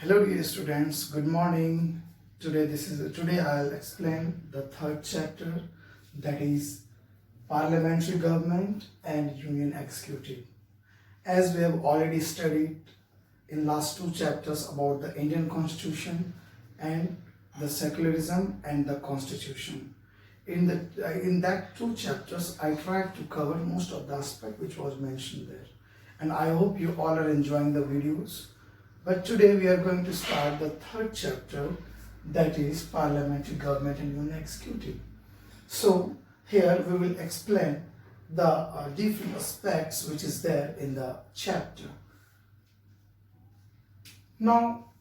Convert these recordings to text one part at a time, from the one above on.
Hello dear students, good morning. Today I'll explain the third chapter, that is parliamentary government and union executive. As we have already studied in last two chapters about the Indian constitution and the secularism and the constitution. In that two chapters I tried to cover most of the aspect which was mentioned there, and I hope you all are enjoying the videos. But today we are going to start the third chapter, that is parliamentary government and union executive. So here we will explain the different aspects which is there in the chapter. Now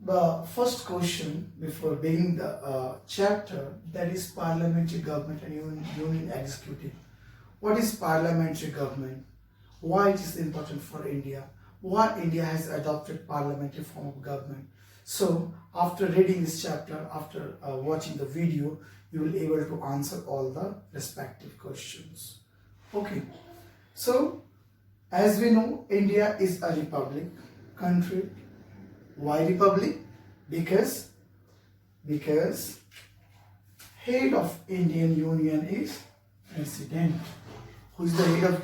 the first question before beginning the chapter, that is parliamentary government and union executive. What is parliamentary government? Why it is important for India? Why India has adopted parliamentary form of government? So after reading this chapter, after watching the video, you will be able to answer all the respective questions. Okay, so as we know, India is a republic country. Why republic? Because head of Indian Union is president. Who is the head of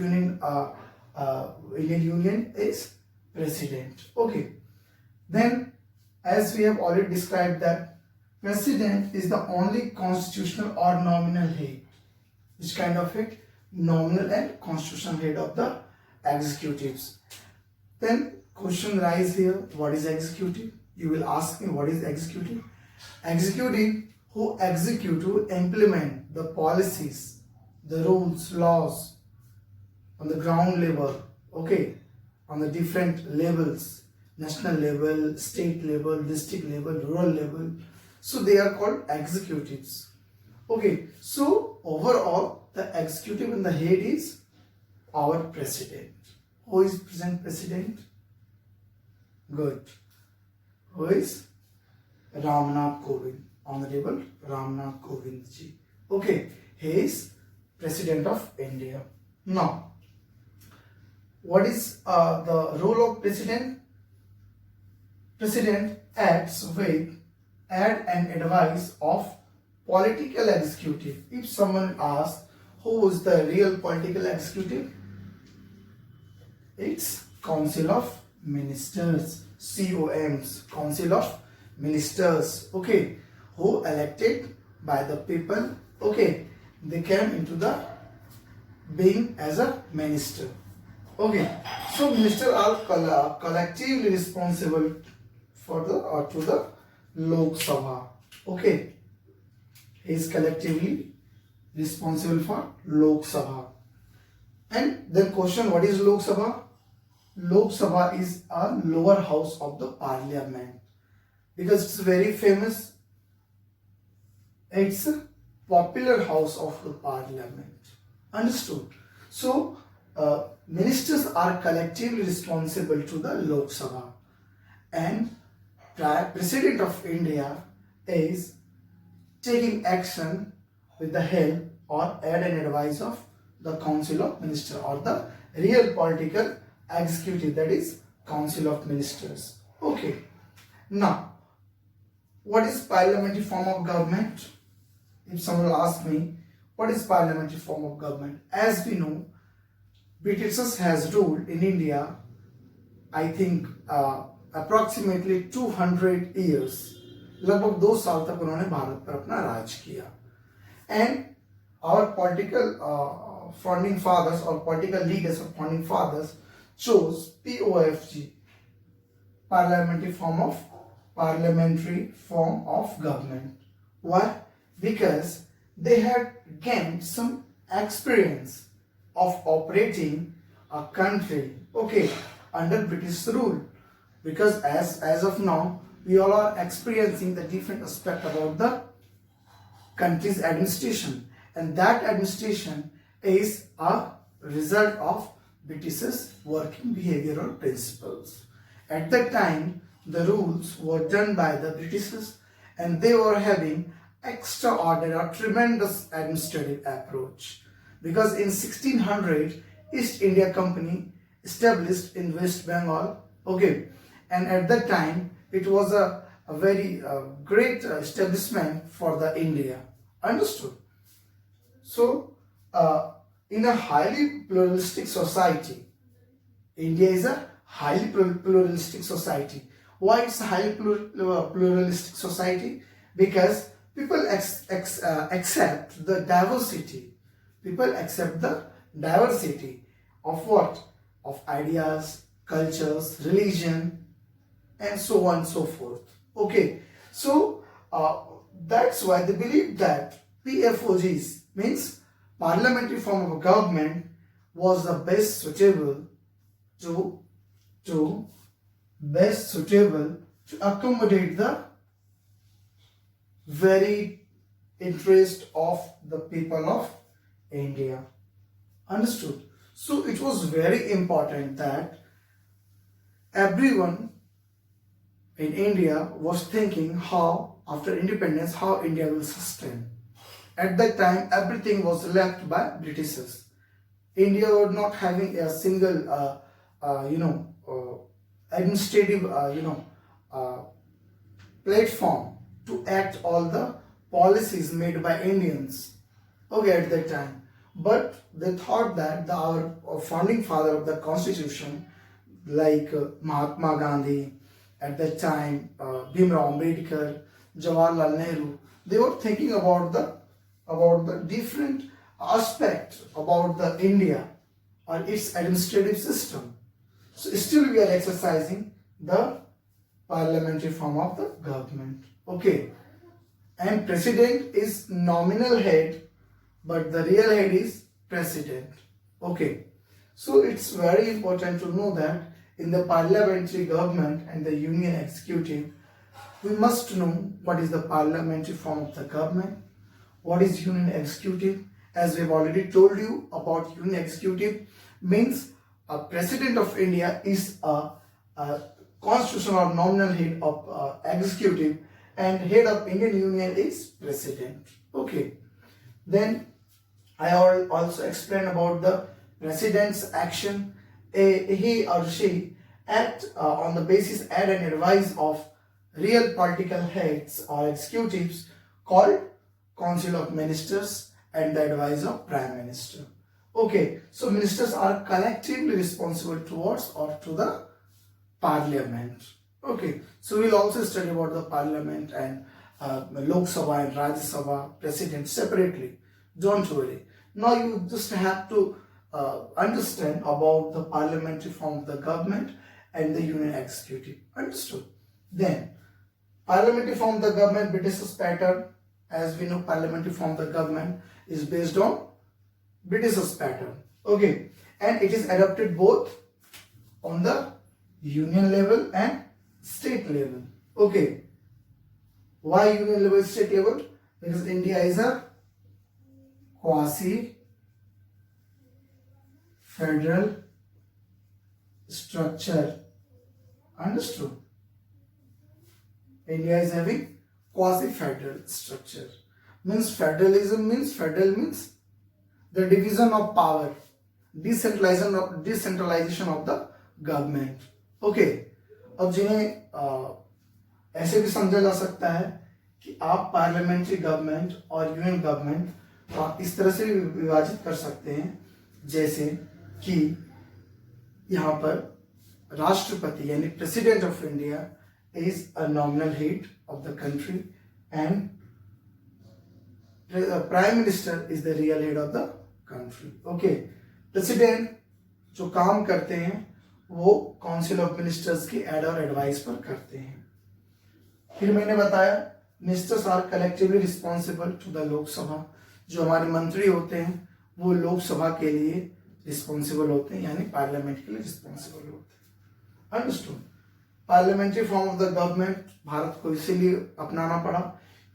Indian Union is president. Okay, then as we have already described that president is the only constitutional or nominal head. Which kind of head? Nominal and constitutional head of the executives. Then question rise here, what is executive? You will ask me, what is executive? Executive who execute, who implement the policies, the rules, laws on the ground level, okay, on the different levels, national level, state level, district level, rural level. So they are called executives. Okay, so overall the executive and the head is our president. Who is present president? Good. Who is? Ramnath Kovind, Honorable Ramnath Kovind ji. Okay, he is President of India. Now, what is the role of president? President acts with aid and advice of political executive. If someone asks who is the real political executive, it's Council of Ministers, COMs, Council of Ministers, okay, who elected by the people, okay, they came into the being as a minister. Okay, so ministers are collectively responsible for the to the Lok Sabha. Okay, he is collectively responsible for Lok Sabha. And then question, what is Lok Sabha? Lok Sabha is a lower house of the parliament because it's very famous. It's a popular house of the parliament. Understood? So ministers are collectively responsible to the Lok Sabha, and President of India is taking action with the help or aid and advice of the Council of Ministers or the real political executive, that is Council of Ministers. Okay, now what is parliamentary form of government? If someone will ask me, what is parliamentary form of government? As we know, Britishers has ruled in India, I think approximately 200 years. लगभग 2 साल तक उन्होंने भारत पर अपना राज किया. And our political founding fathers or political leaders or founding fathers chose POFG, parliamentary form of government. Why? Because they had gained some experience of operating a country, okay, under British rule. Because as of now, we all are experiencing the different aspect about the country's administration, and that administration is a result of British's working behavioral principles. At that time, the rules were done by the Britishers, and they were having extraordinary or tremendous administrative approach. Because in 1600, East India Company established in West Bengal, okay, and at that time it was a very great establishment for the India. Understood? So, in a highly pluralistic society, India is a highly pluralistic society. Why it's a highly pluralistic society? Because people accept the diversity. People accept the diversity of what? Of ideas, cultures, religion, and so on and so forth. Okay, so that's why they believe that PFOGs means parliamentary form of government was the best suitable to best suitable to accommodate the very interest of the people of India. Understood? So it was very important that everyone in India was thinking how after independence how India will sustain. At that time everything was left by Britishers. India was not having a single administrative platform to act all the policies made by Indians. Okay, at that time, but they thought that our founding father of the constitution, like Mahatma Gandhi, at that time Bhimrao Ambedkar, Jawaharlal Nehru, they were thinking about the different aspect about the India or its administrative system. So still we are exercising the parliamentary form of the government. Okay, and president is nominal head, but the real head is president. Okay, so it's very important to know that in the parliamentary government and the union executive, we must know what is the parliamentary form of the government, what is union executive. As we've already told you about union executive, means a president of India is a constitutional or nominal head of executive, and head of Indian Union is president. Okay, then I also explain about the president's action. He or she act on the basis and advice of real political heads or executives called Council of Ministers and the advice of Prime Minister. Okay, so ministers are collectively responsible towards or to the parliament. Okay, so we'll also study about the parliament and Lok Sabha and Rajya Sabha president separately. Don't worry. Now you just have to understand about the parliamentary form of the government and the union executive. Understood? Then parliamentary form of the government, British pattern. As we know, parliamentary form of the government is based on British pattern. Okay, and it is adopted both on the union level and state level. Okay, why union level, state level? Because India is a quasi federal structure. Understood? India is having quasi-federal structure. Means federalism means the division of power, decentralization of the government. Okay, अब जिन्हें ऐसे भी समझा जा सकता है कि आप पार्लियामेंट्री गवर्नमेंट और यूनियन गवर्नमेंट आप इस तरह से विभाजित कर सकते हैं जैसे कि यहाँ पर राष्ट्रपति यानी president of India is a nominal head of the country and the prime minister is the real head of the country. Okay, president जो काम करते हैं वो काउंसिल ऑफ मिनिस्टर्स की एड और एडवाइस पर करते हैं. फिर मैंने बताया ministers are collectively responsible to the Lok Sabha. जो हमारे मंत्री होते हैं वो लोकसभा के लिए रिस्पॉन्सिबल होते हैं यानी पार्लियामेंट के लिए रिस्पॉन्सिबल होते हैं. Understood? Parliamentary form of the government Bharat को इसीलिए अपनाना पड़ा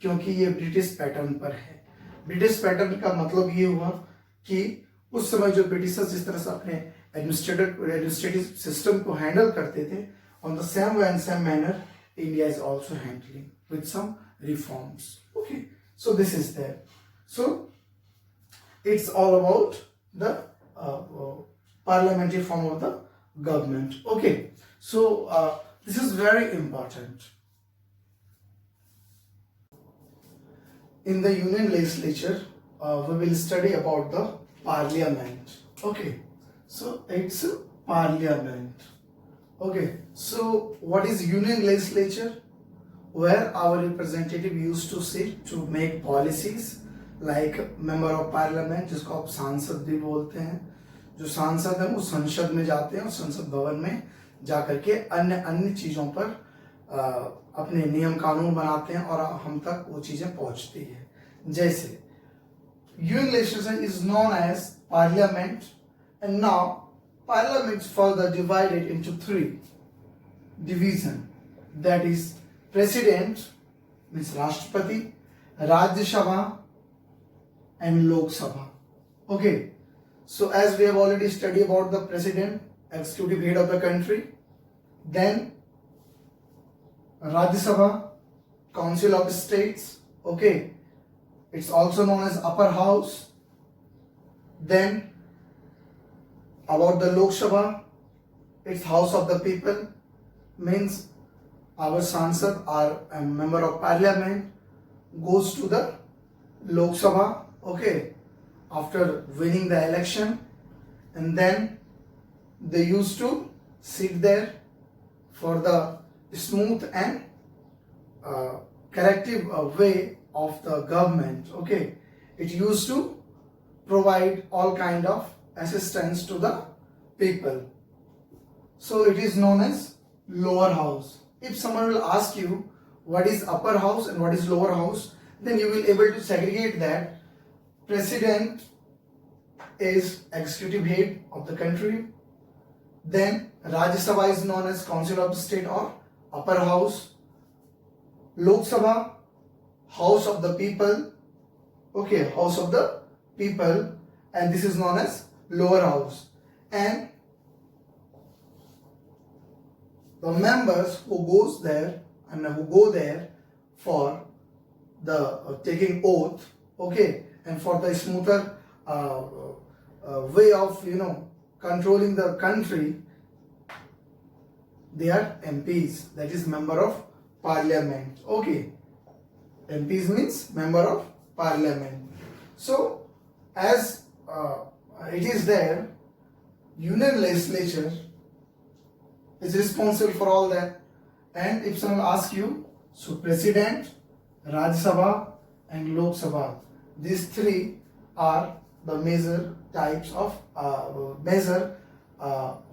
क्योंकि ये ब्रिटिश पैटर्न पर है. ब्रिटिश पैटर्न का मतलब ये हुआ कि उस समय जो ब्रिटिशर्स जिस तरह से अपने एडमिनिस्ट्रेटिव सिस्टम को हैंडल करते थे, on the same way and same manner India is also handling with some reforms. Okay, so this is there. So it's all about the parliamentary form of the government. Okay, so This is very important. In the Union Legislature, we will study about the Parliament. Okay, so it's a Parliament. Okay, so what is Union Legislature? Where our representative used to sit to make policies, like member of parliament, जिसको आप सांसद भी बोलते हैं. जो सांसद हैं वो संसद में जाते हैं और संसद भवन में जाकर के अन्य अन्य चीजों पर अपने नियम कानून बनाते हैं और हम तक वो चीजें पहुंचती है. जैसे Union Legislature is known as Parliament, and now Parliament is further divided into three divisions. That is President means Rashtrapati, Rajya Sabha, and Lok Sabha. Okay, so as we have already studied about the President, executive head of the country, then Rajya Sabha, Council of States. Okay, it's also known as Upper House. Then about the Lok Sabha, it's House of the People, means our Sansad or a member of parliament goes to the Lok Sabha, okay, after winning the election, and then they used to sit there for the smooth and corrective way of the government. Okay, it used to provide all kind of assistance to the people. So it is known as lower house. If someone will ask you what is upper house and what is lower house, then you will able to segregate that president is executive head of the country. Then Rajya Sabha is known as Council of the State or upper house. Lok Sabha, House of the People. Okay, House of the People, and this is known as lower house. And the members who goes there and who go there for the taking oath, okay, and for the smoother way of controlling the country, they are MPs, that is member of parliament. Okay, MPs means member of parliament. So as it is there, Union Legislature is responsible for all that. And if someone asks you, so President, Rajya Sabha and Lok Sabha, these three are the major types of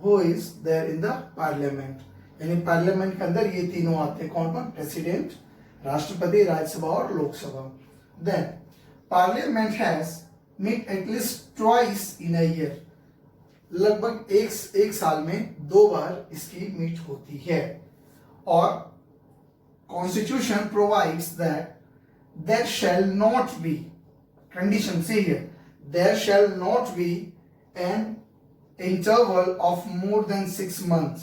who is there in the parliament. यानी parliament के अंदर ये तीनों आते हैं. कौन कौन? President, राष्ट्रपति, राज्यसभा और Lok Sabha. Then parliament has meet at least twice in a year. लगभग एक साल में 2 बार इसकी मीट होती है. और constitution provides that there shall not be, condition से here, there shall not be an interval of more than 6 months.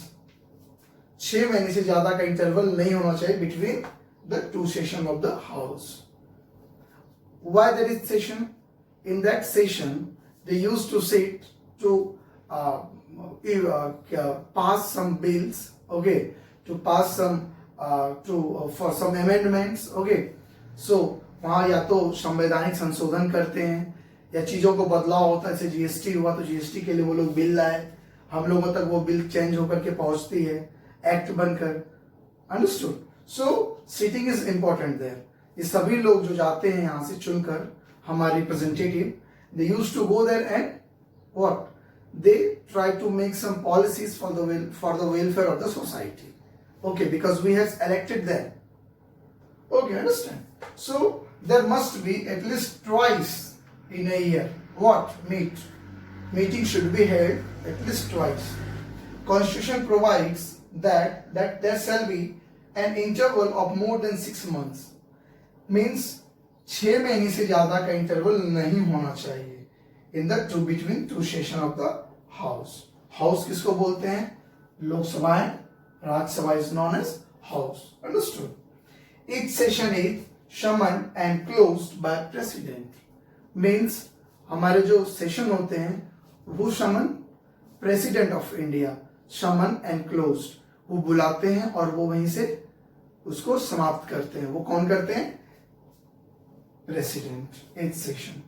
6 महीने से ज्यादा का इंटरवल नहीं होना चाहिए between the 2 session of the house. Why there is session? In that session, they used to sit to pass some bills, okay, to pass some for some amendments, okay. So वहाँ या तो संवैधानिक संशोधन करते हैं या चीजों को बदलाव होता है. जैसे जीएसटी हुआ तो जीएसटी के लिए वो लोग बिल लाए, हम लोगों तक वो बिल चेंज होकर के पहुंचती है एक्ट बनकर. Understood? So sitting is important there. ये सभी लोग जो जाते हैं यहाँ से चुनकर, हमारे representative, they used to go there and what, they try to make some policies for the welfare of the society, okay, because we have elected them. Okay, understand? So there must be at least twice in a year what meeting should be held at least twice. Constitution provides that there shall be an interval of more than 6 months, means 6 महीने से ज्यादा का interval नहीं होना चाहिए in the between 2 session of the house. House किसको बोलते हैं? लोकसभा है, Rajya Sabha is known as house. Understood? Each session is summoned and closed by president. Means हमारे जो सेशन होते हैं वो summon president of India, summon and closed, वो बुलाते हैं और वो वहीं से उसको समाप्त करते हैं। वो कौन करते हैं? President. 8th section,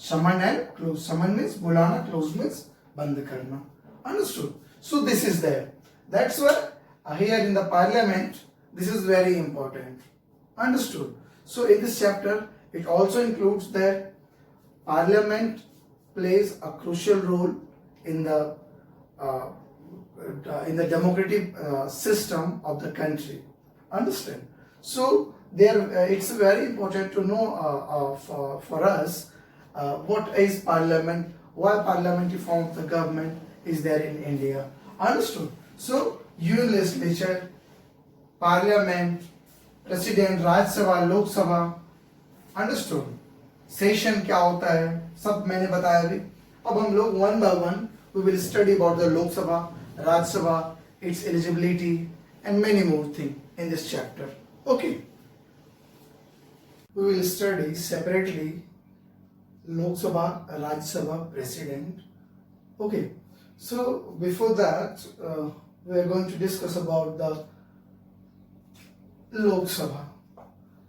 summon and close. Summon means बुलाना, क्लोज मीन्स बंद करना। Understood? So this is there. That's why here in the parliament this is very important. Understood? So in this chapter it also includes that parliament plays a crucial role in the democratic system of the country. Understand? So there it's very important to know for us what is parliament, why parliamentary form of the government is there in India. Understood? So union legislature, parliament, president, Rajya Sabha, Lok Sabha. Understood? Session क्या होता है सब मैंने बताया अभी। अब हम लोग one by one we will study about the Lok Sabha, Rajya Sabha, its eligibility and many more things in this chapter. Okay. We will study separately Lok Sabha, Rajya Sabha, President. Okay. So before that, we are going to discuss about the Lok Sabha.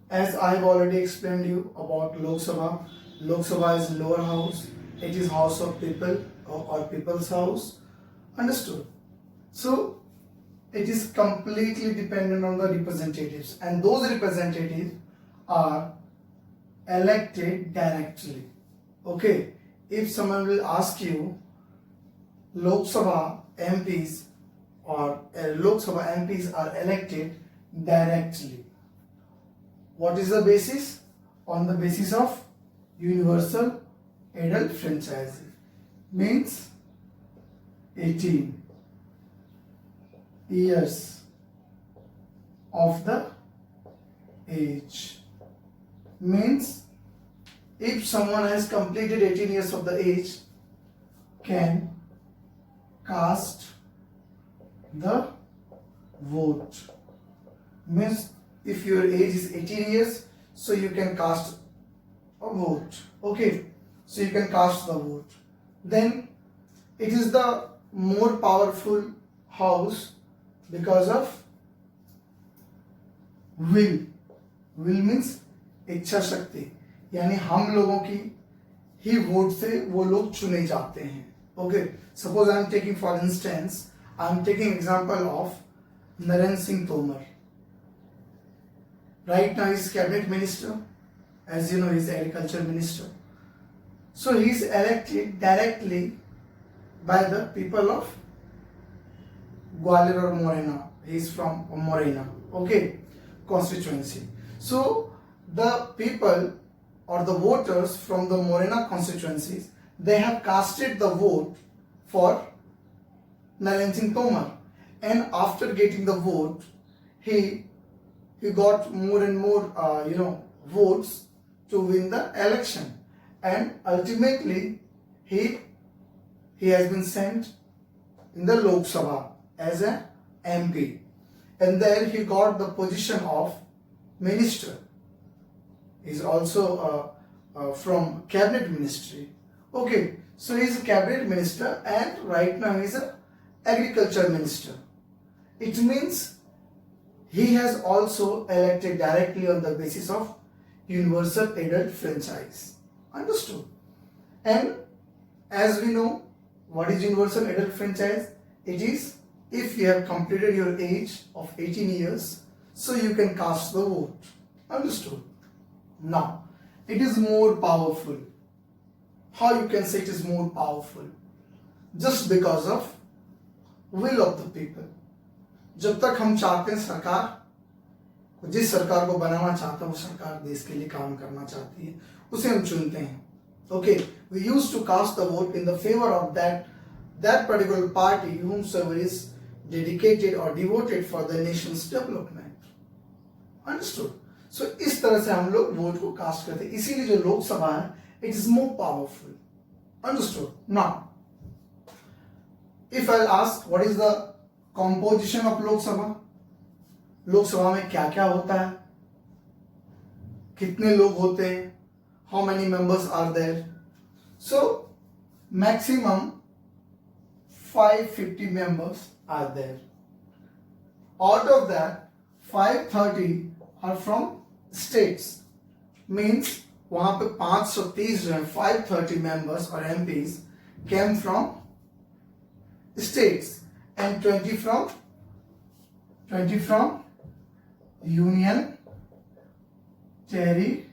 As I have already explained you about Lok Sabha. Lok Sabha is lower house. It is house of people or people's house. Understood? So it is completely dependent on the representatives, and those representatives are elected directly. Okay. If someone will ask you Lok Sabha MPs or Lok Sabha MPs are elected directly. What is the basis? On the basis of universal adult franchise. Means 18 years of the age. Means if someone has completed 18 years of the age, can cast the vote. Means if your age is 18 years, so you can cast a vote. Okay, so you can cast the vote. Then it is the more powerful house because of will. Will means इच्छा शक्ति, यानी हम लोगों की ही vote से वो लोग चुने जाते हैं. Okay, suppose I am taking for instance, I am taking example of Narendra Singh Tomar. Right now he is cabinet minister, as you know he is agriculture minister. So he is elected directly by the people of Gwalior or Morena. He is from Morena, okay, constituency. So the people or the voters from the Morena constituencies, they have casted the vote for Narendra Singh Tomar, and after getting the vote, he got more and more votes to win the election, and ultimately he has been sent in the Lok Sabha as a MP, and there he got the position of minister. He is also from cabinet ministry. Okay, so he is a cabinet minister, and right now he is a agriculture minister. It means he has also elected directly on the basis of universal adult franchise. Understood? And as we know, what is universal adult franchise? It is if you have completed your age of 18 years, so you can cast the vote. Understood? Now, it is more powerful. How you can say it is more powerful? Just because of will of the people. जब तक हम चाहते हैं सरकार, जिस सरकार को बनाना चाहते हैं वो सरकार देश के लिए काम करना चाहती है, उसे हम चुनते हैं. Okay, we used to cast the vote in the favor of that particular party whomsoever is dedicated or devoted for the nation's development. Understood? So इस तरह से हम लोग वोट को कास्ट करते हैं. इसीलिए जो लोकसभा है, it is more powerful. Understood? Now, if I'll ask what is the composition of Lok Sabha, Lok Sabha में क्या क्या होता है, कितने लोग होते हैं, how many members are there? So maximum 550 members are there. Out of that 530 are from states. Means वहां पे 530 जो है 530 members or MPs came from states and 20 from union territories.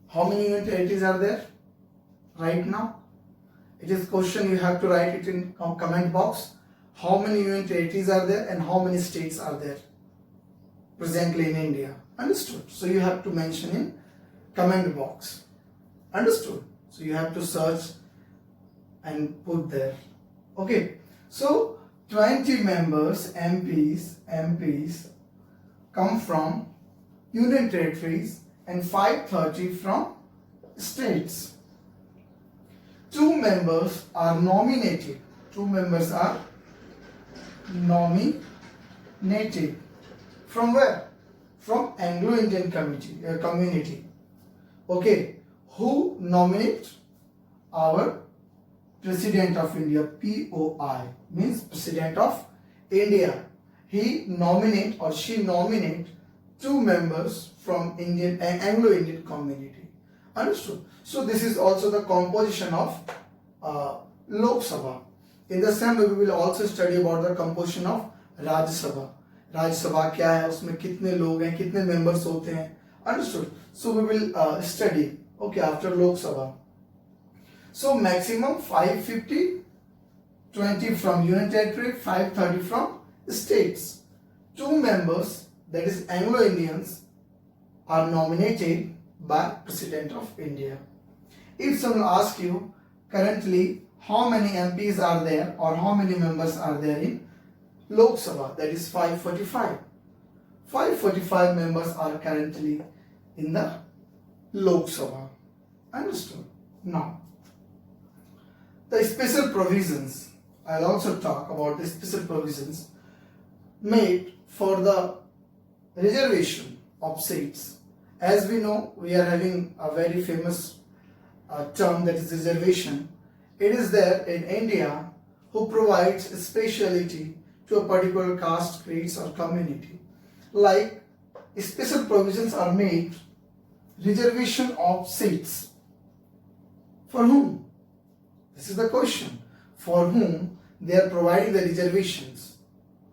How many union territories are there right now? It is question, you have to write it in comment box. How many union territories are there and how many states are there presently in India? Understood? So you have to mention in comment box. Understood? So you have to search and put there. Okay. So 20 members, MPs come from union territories and 530 from states. 2 members are nominated. 2 members are nominated. From where? From Anglo-Indian community. Okay. Who nominate? Our President of India, POI, means President of India. He nominate or she nominate 2 members from Anglo-Indian community. Understood? So this is also the composition of Lok Sabha. In the same way, we will also study about the composition of Rajya Sabha. Rajya Sabha क्या है, उसमें कितने लोग हैं, कितने members होते हैं. Understood? So we will study. Okay, after Lok Sabha. So maximum 550, 20 from union territory, 530 from states. 2 members, that is Anglo-Indians, are nominated by President of India. If someone asks you currently how many MPs are there or how many members are there in Lok Sabha, that is 545. 545 members are currently in the Lok Sabha. Understood? Now, the special provisions. I'll also talk about the special provisions made for the reservation of seats. As we know, we are having a very famous term, that is reservation. It is there in India who provides speciality to a particular caste, creeds or community. Like special provisions are made, reservation of seats. For whom? This is the question. For whom they are providing the reservations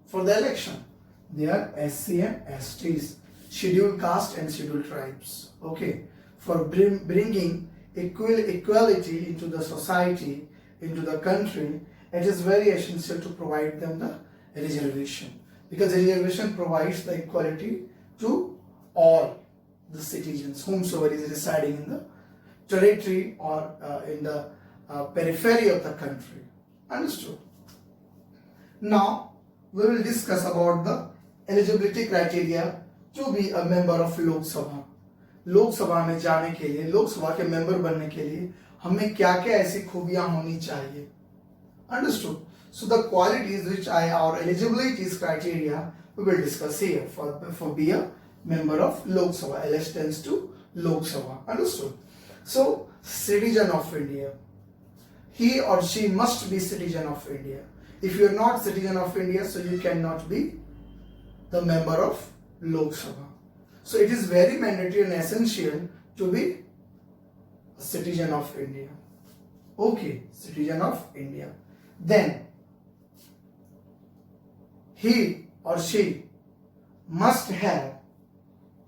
for the election? They are SC and STs, scheduled caste and scheduled tribes. Okay. For bringing equality into the society, into the country, it is very essential to provide them the reservation, because reservation provides the equality to all the citizens, whomsoever is residing in the territory or in the periphery of the country. Understood? Now we will discuss about the eligibility criteria to be a member of Lok Sabha. लोक सभा में जाने के लिए, लोक सभा के member बनने के लिए हमें क्या क्या ऐसी खूबियां होनी चाहिए. Understood? So the qualities which our eligibility criteria we will discuss here for be a member of Lok Sabha. LS stands to Lok Sabha. Understood? So citizen of India. He or she must be citizen of India. If you are not citizen of India, so you cannot be the member of Lok Sabha. So it is very mandatory and essential to be a citizen of India. Okay, citizen of India. Then he or she must have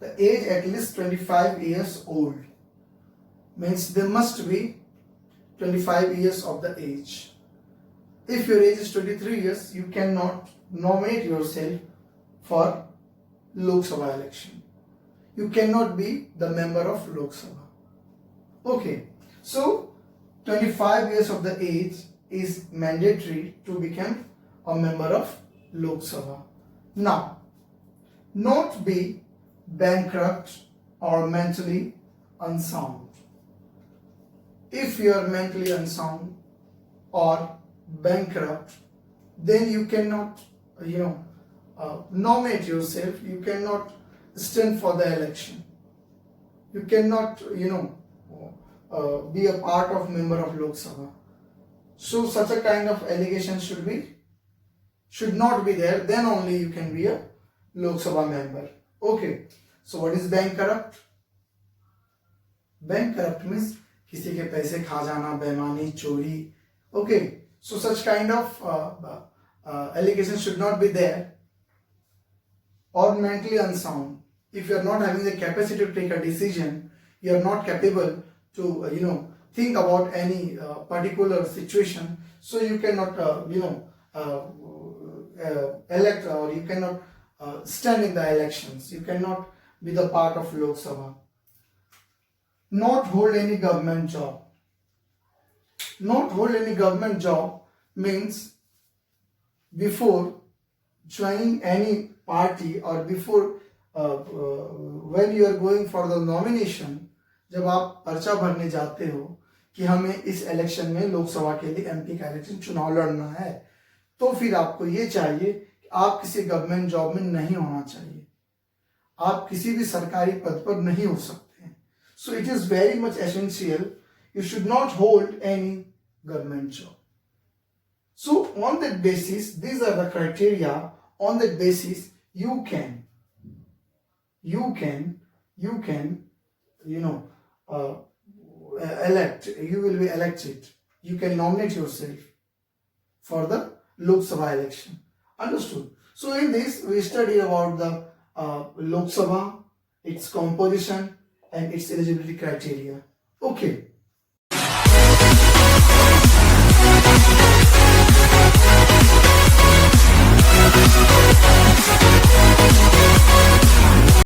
the age at least 25 years old. Means they must be 25 years of the age. If your age is 23 years, you cannot nominate yourself for Lok Sabha election. You cannot be the member of Lok Sabha. Okay, so 25 years of the age is mandatory to become a member of Lok Sabha. Now, not be bankrupt or mentally unsound. If you are mentally unsound or bankrupt, then you cannot, nominate yourself. You cannot stand for the election. You cannot, be a part of member of Lok Sabha. So such a kind of allegation should not be there. Then only you can be a Lok Sabha member. Okay. So what is bank corrupt? Bank corrupt means किसी के पैसे खा जाना, बेईमानी, चोरी. Okay. So such kind of allegations should not be there. Or mentally unsound. If you are not having the capacity to take a decision, you are not capable to think about any particular situation, so you cannot elect, or you cannot stand in the elections. You cannot be the part of Lok Sabha. Not hold any government job. Not hold any government job means before joining any party or before when you are going for the nomination, जब आप पर्चा भरने जाते हो कि हमें इस election में लोकसभा के लिए एमपी का इलेक्शन चुनाव लड़ना है, तो फिर आपको ये चाहिए कि आप किसी गवर्नमेंट जॉब में नहीं होना चाहिए, आप किसी भी सरकारी पद पर नहीं हो सकते हैं. So it is very much essential, you should not hold any government job. So on that basis, these are the criteria. On that basis, you can elect. You will be elected. You can nominate yourself for the Lok Sabha election. Understood? So in this, we studied about the Lok Sabha, its composition, and its eligibility criteria. Okay.